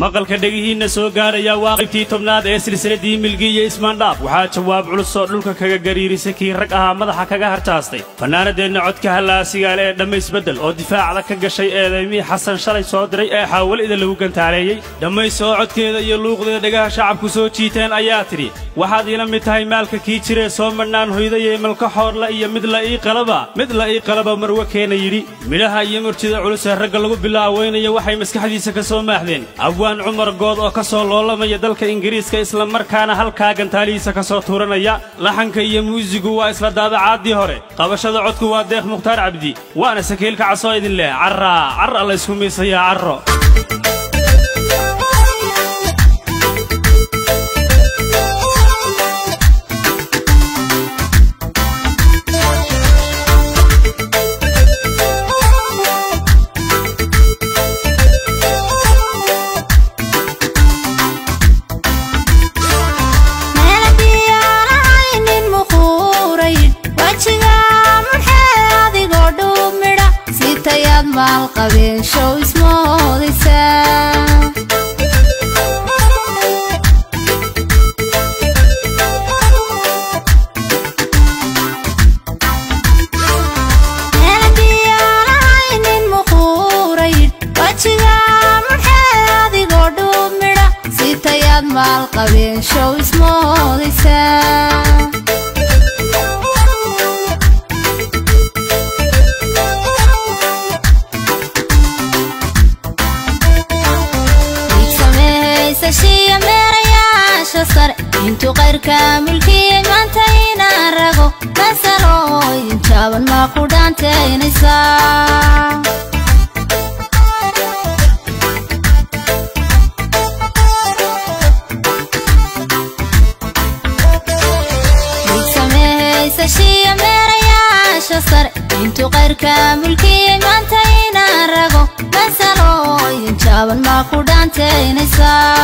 maqalka dhagihiina soo gaaraya waaqibtii tobnaad ee silsiladii milgiye ismaandhaaf waxaa jawaab culus oo dhulka kaga gariirisay kii rag ahaa madaxa kaga hartaastay fanaanadeena codka halaasigaale ee dhamays bedel oo difaacda ka gashay eedeymii xasan shalay soo diray ee xaawalida lagu gantaaleeyay dhamays oo codkeeda iyo luuqdeeda dhagaha shacabku soo jiiteen ayaa tiri waxaad ila mid tahay maalka kii jiree soo madhnaan hoydayee malka xoorla iyo mid la ii qalaba marwe keena yidhi midhaha iyo murtida culus ee ragga lagu bilaaweynayo waxay maskaxdiisa ka soo maaxdeen abwaan cumar good oo ka soo loolamaya dalka ingiriiska isla markaana halkaa gantaalihiisa ka soo tuuranaya laxanka iyo muusigu waa isla daabacaadii hore qabashada codku waa deeq mukhtaar cabdi waana sakiilka casoo idin leh carra la isku miisayaa carro malqabeen show ismoodaysa meeladiyaanahaynin muquurayid wajiga mudhee adigoo dhuumidha sitayaad maalqabeen show ismoodaysa intu qayrka mulkiye maanta inaan rago masalooyin jaaban maa ku dhaantaynaysaa sameehaysashiya meerayaasha sare intu qayrka mulkiye maanta inaan rago masalooyin jaaban maa ku dhaantaynaysaa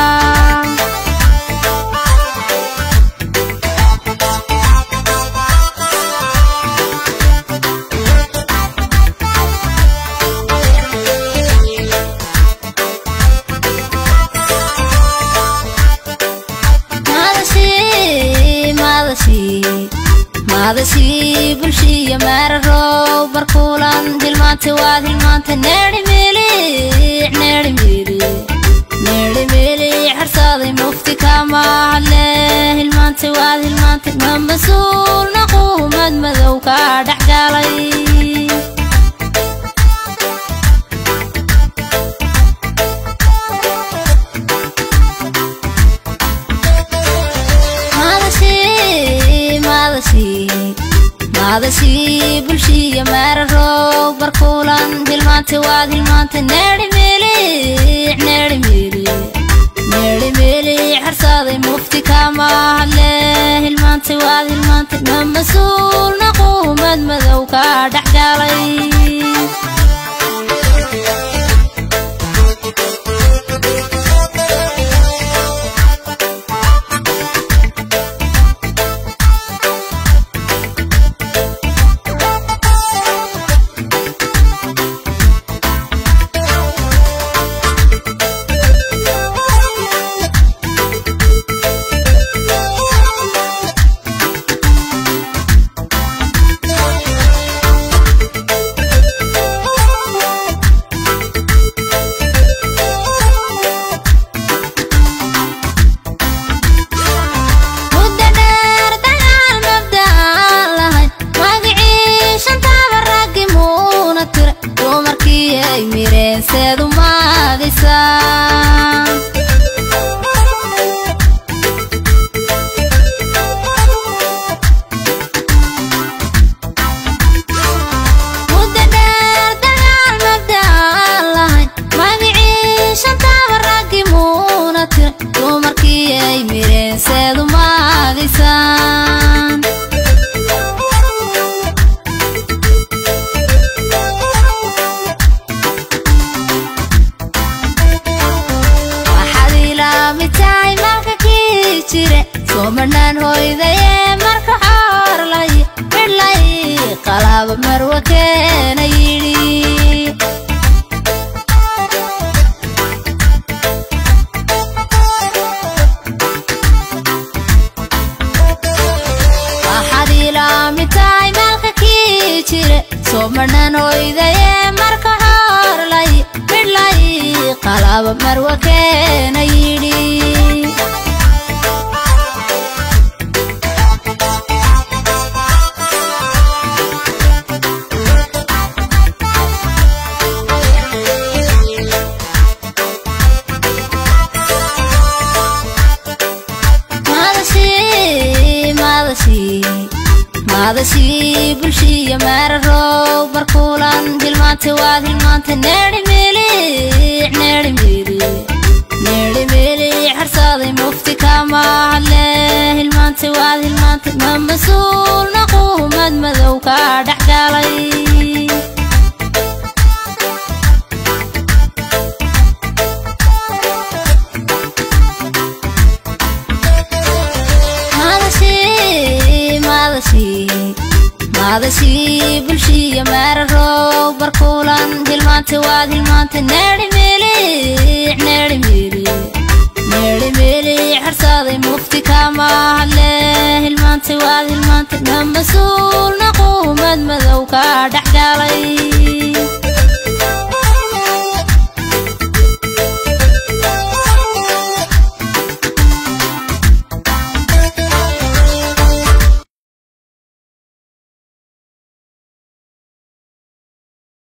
maadashii bulshiya maararow barkuulan hilmaanta waad hilmaanta needhimili xarsaaday mufti kama hadle hilmaanta waad hilmaanta ma mas-uulna quumad madow ka dhexgalay maadashii bulshiya maararow barkuulan hilmaanta waad hilmaanta needhimili xarsaaday mufti kama hadle hilmaanta waad hilmaanta ma mas-uulna quumad madow ka dhexgalay somadnaan hoydayee marka xoorlay midlay qalaba marwe keena yidhi manan hoydaye marka harlay midlay qalab marwa keena yidhi مادشي بلشي مررو بركولان هلمانتي واد هلمانتي نيري ميلي حرصادي مفتي كما عليه هلمانتي واد هلمانتي مسؤول نقوم مدمدوكا دحقالي مادشي بلشي مررو بركولان هلمانتي واد هلمانتي نيري ميلي حرصادي مفتي كما عليه هلمانتي واد هلمانتي مسؤول نقوم مدمدوكا دحقالي